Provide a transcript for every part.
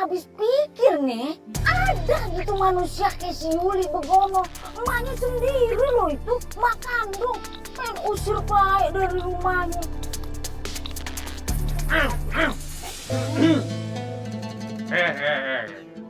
habis pikir nih, ada gitu manusia kayak si Yuli begono. Emaknya sendiri loh itu, mak kandung. Pengen usir baik dari rumahnya.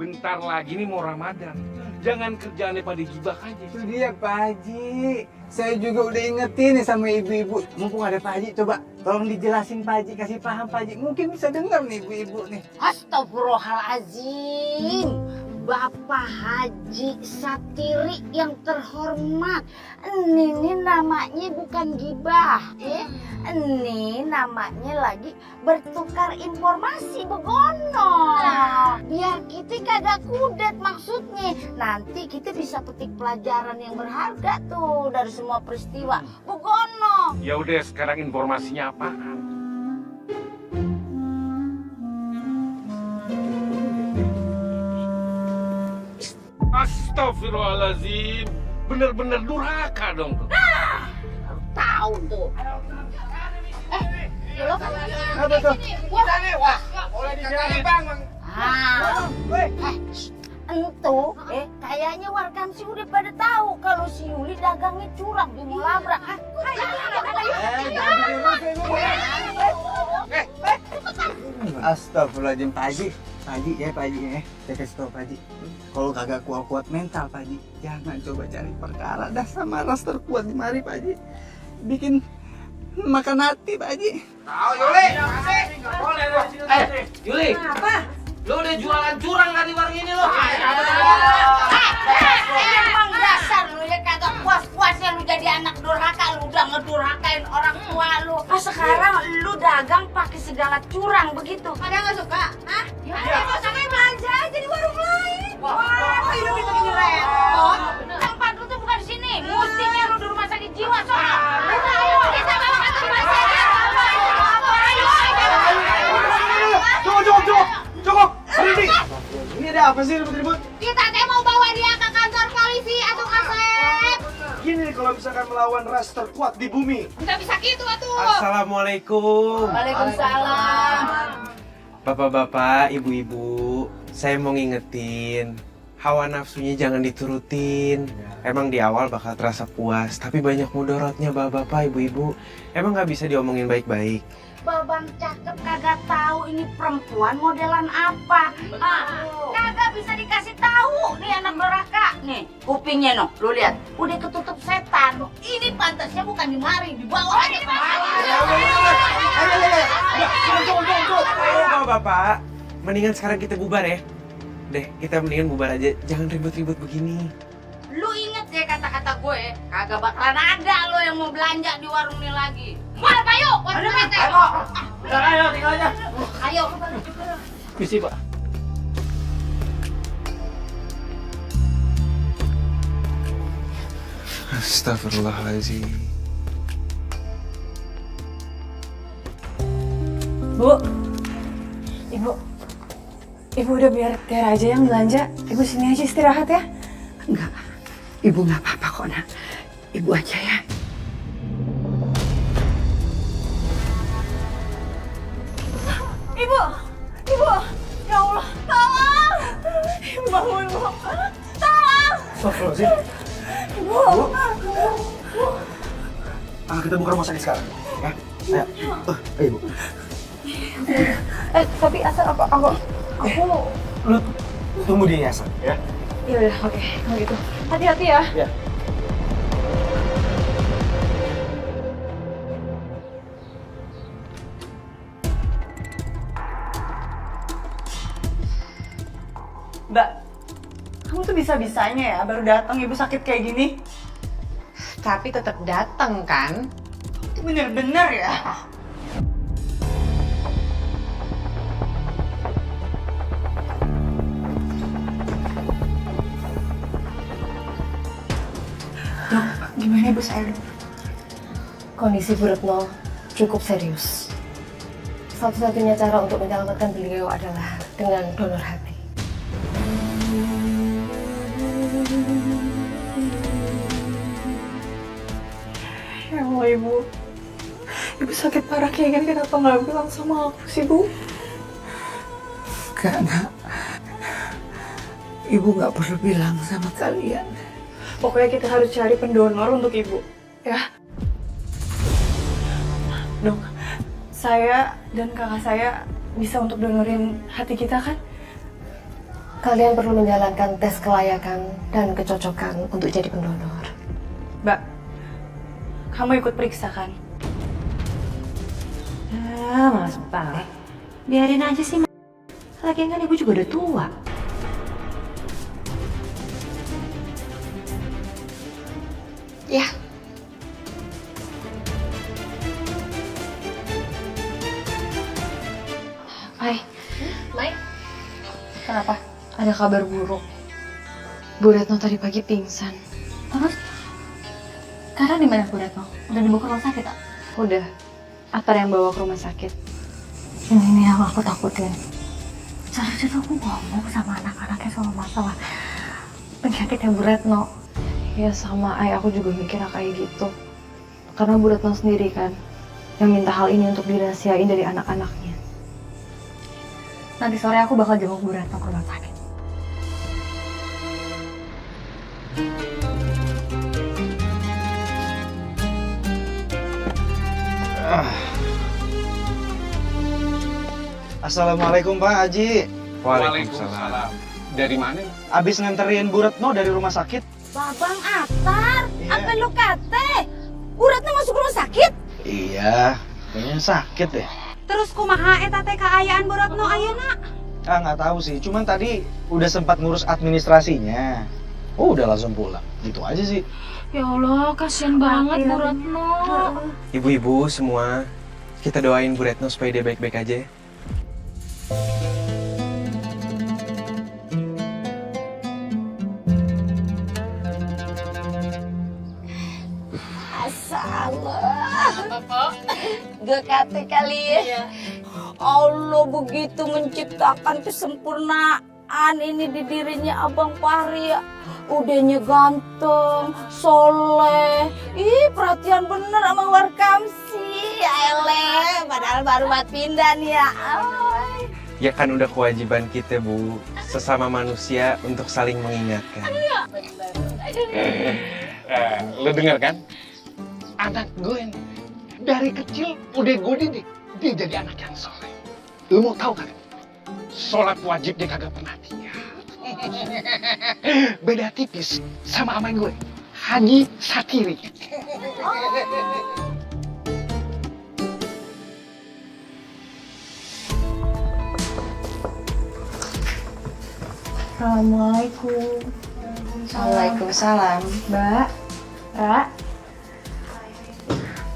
Bentar lagi nih mau Ramadan. Jangan kerjaannya pada gibah aja. Itu dia Pak Haji. Saya juga udah ingetin nih sama ibu-ibu. Mumpung ada Pak Haji, coba tolong dijelasin Pak Haji, kasih paham Pak Haji. Mungkin bisa dengar nih ibu-ibu nih. Astagfirullahaladzim. Bapak Haji Satiri yang terhormat. Ini namanya bukan gibah, ya. Ini namanya lagi bertukar informasi begono. Biar kita kagak kudet maksudnya. Nanti kita bisa petik pelajaran yang berharga tuh dari semua peristiwa begono. Ya udah, sekarang informasinya apaan? Astagfirullahaladzim, bener-bener durhaka dong tuh. Tahu tuh. Lo kan Apa tuh? wah. Boleh dijelasin Bang. Entu, kayaknya warkan sih udah pada tahu kalau si Yuli dagangnya curang, dia mau labrak. Astagfirullahaladzim Pak Haji. Pak Haji ya Pak Haji ya. Saya kasih tau Pak Haji. Kalau kagak kuat-kuat mental Pak Haji, jangan coba cari perkara dah sama ras terkuat di mari Pak Haji. Bikin makan hati Pak Haji. Tahu Yuli? Yuli. Apa? Lu udah jualan curang kan di warung ini lo? Emang dasar lu ya kagak puas-puasnya lu jadi anak durhaka, lu udah ngedurhakain orang tua lu. Sekarang lu dagang pakai segala curang begitu. Pada nggak suka? Hah? Ya kok sampai belanja aja di warung lain. Wah, hidup itu repot. Tempat lu tuh bukan di sini. Mestinya lu di rumah sakit jiwa soalnya. Ayo, kita bawa ke rumah sakit. Cukup! Berhenti! Ini ada apa sih ribut-ribut? Kita teh mau bawa dia ke kantor polisi atau Asep. Gini nih kalau misalkan melawan ras terkuat di bumi. Nggak bisa gitu atuh. Assalamualaikum. Waalaikumsalam. Bapak-bapak, ibu-ibu, saya mau ngingetin, hawa nafsunya jangan diturutin. Emang di awal bakal terasa puas, tapi banyak mudorotnya bapak-bapak, ibu-ibu. Emang nggak bisa diomongin baik-baik. Babang cakep kagak tahu ini perempuan modelan apa. Kagak bisa dikasih tahu nih anak neraka. Nih, kupingnya no, lu lihat, udah ketutup setan. Ini pantasnya bukan di mari, di bawah aja. Bapak, mendingan sekarang kita bubar ya. Deh, kita mendingan bubar aja, jangan ribut-ribut begini. Lu inget ya kata-kata gue, kagak bakalan ada lo yang mau belanja di warung ini lagi. Mana Pak yuk, warung PT. Ayo, tinggal aja. Ayo. Misi, Pak. Astagfirullahaladzim. Bu, Ibu udah biar Tiara aja yang belanja. Ibu sini aja istirahat ya. Enggak, Ibu nggak apa-apa kok nak. Ibu aja ya. Ibu, ya Allah, tolong. Bangun, Bu. Tolong. Astagfirullahaladzim. Ibu. Kita buka rumah sakit sekarang. Ya? Ayo. Ayo Ibu. Tapi asal aku Lu tunggu di yayasan ya. ya udah, oke, kalau gitu. Hati-hati ya. Ya. Mbak, kamu tuh bisa-bisanya ya baru datang ibu sakit kayak gini. Tapi tetap datang kan? Bener-bener ya. Dok, gimana ibu saya dok? Kondisi Bu Retno cukup serius. Satu-satunya cara untuk menyelamatkan beliau adalah dengan donor hati. Ya Allah ibu. Ibu sakit parah kayak gini kenapa nggak bilang sama aku sih Bu? Enggak nak. Ibu nggak perlu bilang sama kalian. Pokoknya kita harus cari pendonor untuk ibu, ya. Dok, saya dan kakak saya bisa untuk donorin hati kita kan? Kalian perlu menjalankan tes kelayakan dan kecocokan untuk jadi pendonor. Mbak, kamu ikut periksa kan? Males banget. Biarin aja sih. Lagian kan ibu juga udah tua. Ya. Mai, kenapa? Ada kabar buruk. Bu Retno tadi pagi pingsan. Terus? Sekarang di mana Bu Retno? Udah dibawa ke rumah sakit, tak? Udah. Apa yang bawa ke rumah sakit? Ini yang aku takutin. Seharusnya aku ngomong sama anak-anaknya soal masalah penyakitnya Bu Retno. Ya sama ayah aku juga mikir kayak gitu. Karena Bu Retno sendiri kan yang minta hal ini untuk dirahasiain dari anak-anaknya. Nanti sore aku bakal jenguk Bu Retno ke rumah sakit. Assalamualaikum Pak Haji. Waalaikumsalam. Dari mana? Abis nganterin Bu Retno dari rumah sakit. Babang Atar, Iya. apa lu kate? Bu Retno masuk rumah sakit? Iya, kayaknya sakit ya. Terus kumaha eta teh kaayaan Bu Retno ayeuna? Ah nggak tahu sih, cuman tadi udah sempat ngurus administrasinya. Oh udah langsung pulang, gitu aja sih. Ya Allah, kasihan banget Bu Retno. Ibu-ibu semua, kita doain Bu Retno supaya dia baik-baik aja ya. Masalah. Gekate kali ya. Allah begitu menciptakan kesempurnaan ini di dirinya Abang Fahri ya. Udahnya ganteng, soleh, perhatian bener sama Warkamsi. Ele, padahal baru buat pindah nih ya. Ay. Ya kan udah kewajiban kita Bu, sesama manusia untuk saling mengingatkan. Lu dengar kan? Anak gue nih, dari kecil udah gue didik, dia jadi anak yang soleh. Lu mau tahu kan? Sholat wajib dia kagak pernah tinggal. Beda tipis sama amain gue, Haji Satiri. Assalamualaikum. Waalaikumsalam. Mbak, Ra.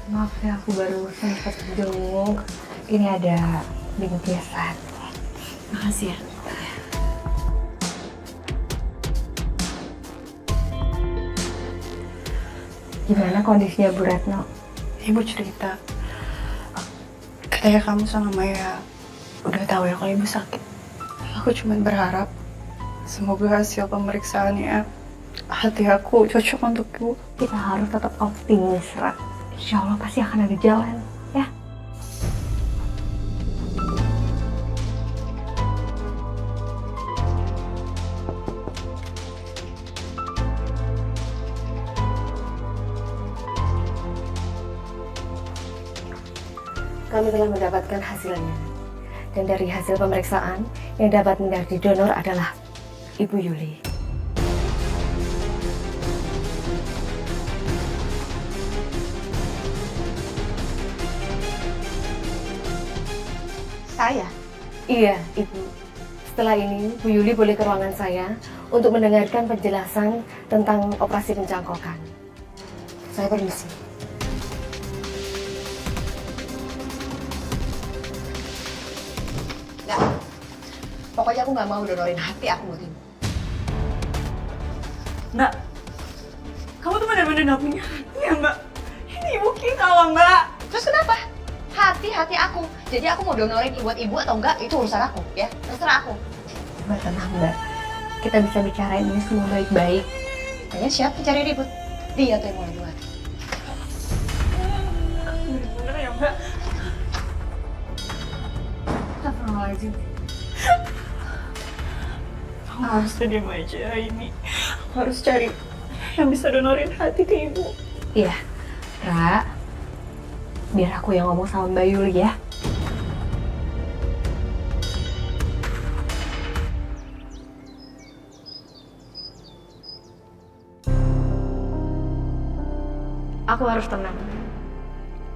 Maaf ya, aku baru sempat jenguk. Ini ada bingkisan. Makasih ya. Gimana kondisinya Bu Retno? Ibu cerita. Katanya kamu sama Maya udah tahu ya kalau ibu sakit. Aku cuma berharap semoga hasil pemeriksaannya hati aku cocok untuk ibu. Kita harus tetap optimis, Ra. Insya Allah pasti akan ada jalan, ya. Kami telah mendapatkan hasilnya. Dan dari hasil pemeriksaan, yang dapat menjadi donor adalah Ibu Yuli. Saya? Iya, Ibu. Setelah ini, Bu Yuli boleh ke ruangan saya untuk mendengarkan penjelasan tentang operasi pencangkokan. Saya permisi. Nggak. Pokoknya aku nggak mau donorin hati aku buat ibu. Mbak, kamu tuh benar-benar gak punya hati ya, Mbak? Ini ibu kita loh, Mbak. Terus kenapa? Hati aku. Jadi aku mau donorin buat ibu atau enggak, itu urusan aku, ya. Terserah aku. Mbak tenang, Mbak. Kita bisa bicarain ini semua baik-baik. Kayaknya siapa cari ribut? Dia tuh yang mulai duluan. Bener-bener ya, Mbak. Astagfirullahaladzim. Aku nggak bisa diem aja ini. Aku harus cari yang bisa donorin hati ke ibu. Iya, Ra. Biar aku yang ngomong sama Mbak Yuli ya. Aku harus tenang.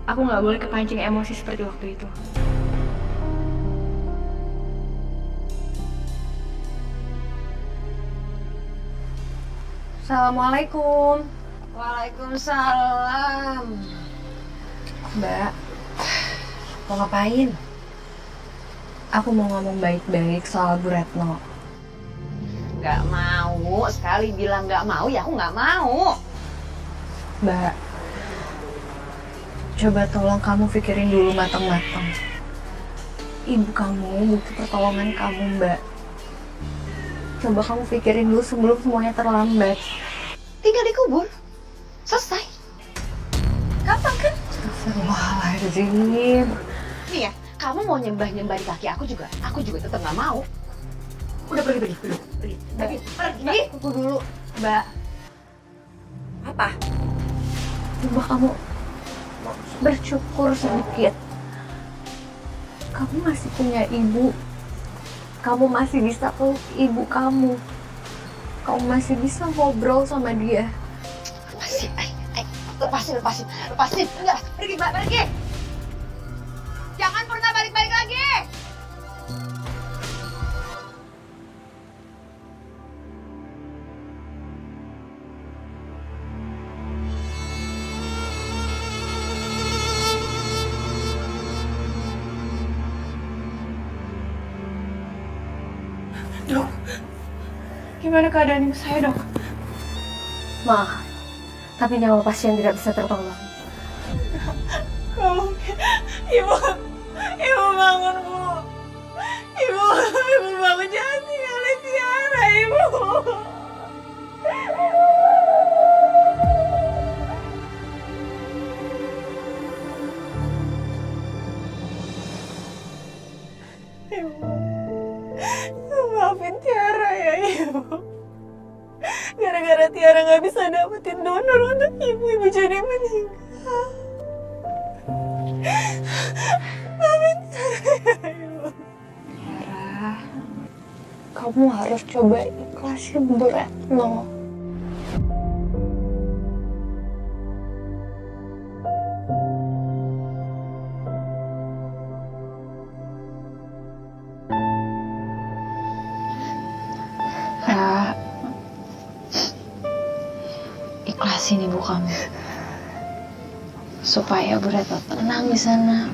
Aku nggak boleh kepancing emosi seperti waktu itu. Assalamualaikum. Waalaikumsalam. Mbak, mau ngapain? Aku mau ngomong baik-baik soal Bu Retno. Nggak mau, sekali bilang nggak mau ya aku nggak mau. Mbak, coba tolong kamu pikirin dulu matang-matang. Ibu kamu butuh pertolongan kamu, Mbak. Coba kamu pikirin dulu sebelum semuanya terlambat. Tinggal dikubur. Selesai. Gampang kan? Astagfirullahaladzim. Nih ya, kamu mau nyembah-nyembah di kaki aku juga tetap nggak mau. Udah pergi. Tunggu dulu, Mbak. Apa? Coba kamu bersyukur sedikit. Kamu masih punya ibu. Kamu masih bisa peluk ibu kamu. Kamu masih bisa ngobrol sama dia. Lepasin. Enggak, pergi, Mbak, pergi. Jangan pernah balik-balik lagi. Dok, gimana keadaan ibu saya, Dok? Maaf, tapi nyawa pasien tidak bisa tertolong. Kamu, ibu bangun, Bu. Ibu bangun, jangan tinggalin Tiara, Ibu. Maafin Tiara ya, Ibu. Gara-gara Tiara nggak bisa dapetin donor untuk ibu jadi meninggal. Maafin Tiara ya, Ibu. Tiara, kamu harus coba ikhlasin Bu Retno. Ra, ikhlasin ibu kamu supaya Bu Retno tenang di sana.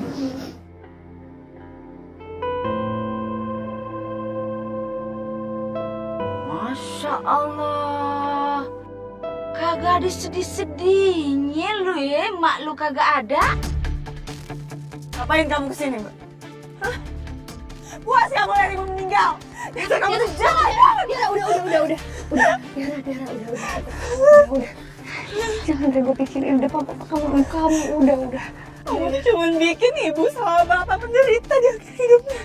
Masya Allah, kagak ada sedih-sedihnya lu ya, mak lu kagak ada. Ngapain kamu kesini, Mbak? Hah? Puas kamu lihat ibu meninggal? Tiara, kamu tuh jangan. Udah. Jangan ribut pikirin depan papa kamu, udah. Kamu tuh cuma bikin ibu sama bapak menderita di akhir hidupnya.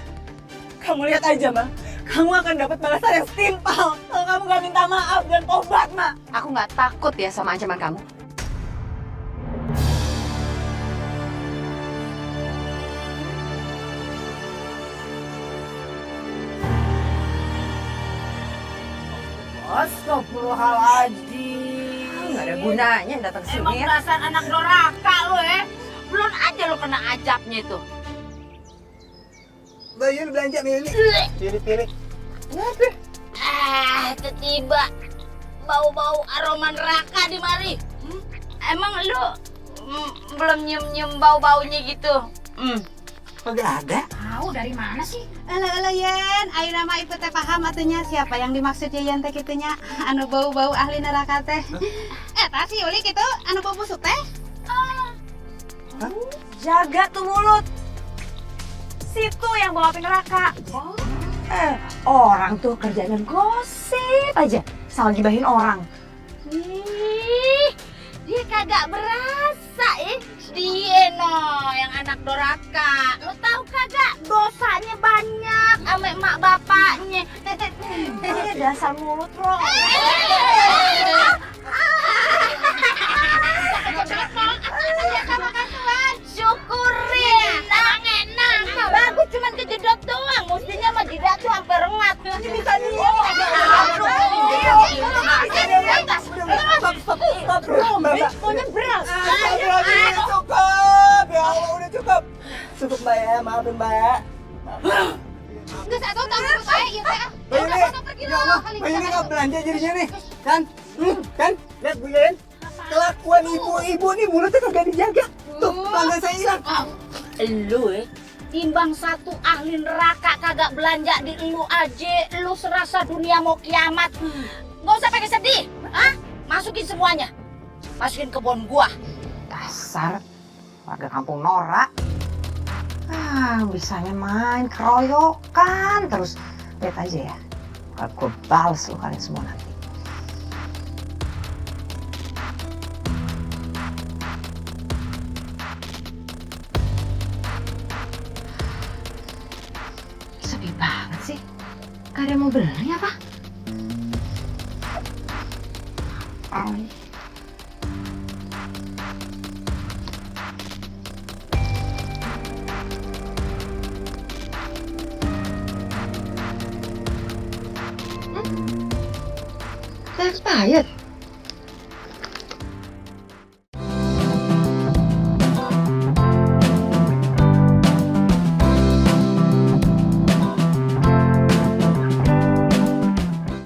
Kamu lihat aja, Mbak. Kamu akan dapat balasan yang setimpal kalau kamu gak minta maaf dan tobat, Mak. Aku nggak takut ya sama ancaman kamu. Astagfirullahaladzim. Nggak ada gunanya datang sini Emang ya. perasaan anak doraka lu ya. Belum aja lu kena ajabnya itu. Mbak Yuli belanja, Mbak Yuli. Pilih. Tiba bau-bau aroma neraka di mari. Emang lu belum nyium bau-baunya gitu? Kagak ada. Tahu dari mana sih? Elo Yen, ayo nama ibu teh paham atunya siapa yang dimaksudnya Yen teh kitunya anu bau-bau ahli neraka teh. Eta si Yuli gitu anu bau busuk teh. Jaga tuh mulut. Situ yang bawa api neraka. Orang tuh kerjanya gosip aja, sama gibahin orang. Dia kagak berasa dia yang anak doraka. Lo tahu kagak dosanya banyak sama emak bapaknya. dasar mulut lo. Syukurin, enak. Bagus cuman kejedot doang, mestinya mah jidat tuh sampai rengat. Bisa pokoknya beras. Cukup, ya Allah udah cukup. Cukup Mbak ya, maafin Mbak. Nggak satu tahu saya ya teh. Mbak Yuni, ya Allah, Mbak Yuni nggak belanja jadinya nih, kan? Kan? Lihat Bu Yun, kelakuan ibu-ibu nih mulutnya kagak dijaga. Tuh, tangga saya hilang. Lu timbang satu ahli neraka kagak belanja di lu aja, lu serasa dunia mau kiamat. Nggak usah pakai sedih, masukin semuanya, masukin ke bon gua. Dasar warga kampung norak. Bisanya main keroyokan terus. Lihat aja ya, aku balas lo kalian semua nanti. Sepi banget sih. Gak ada yang mau beli apa? Expired.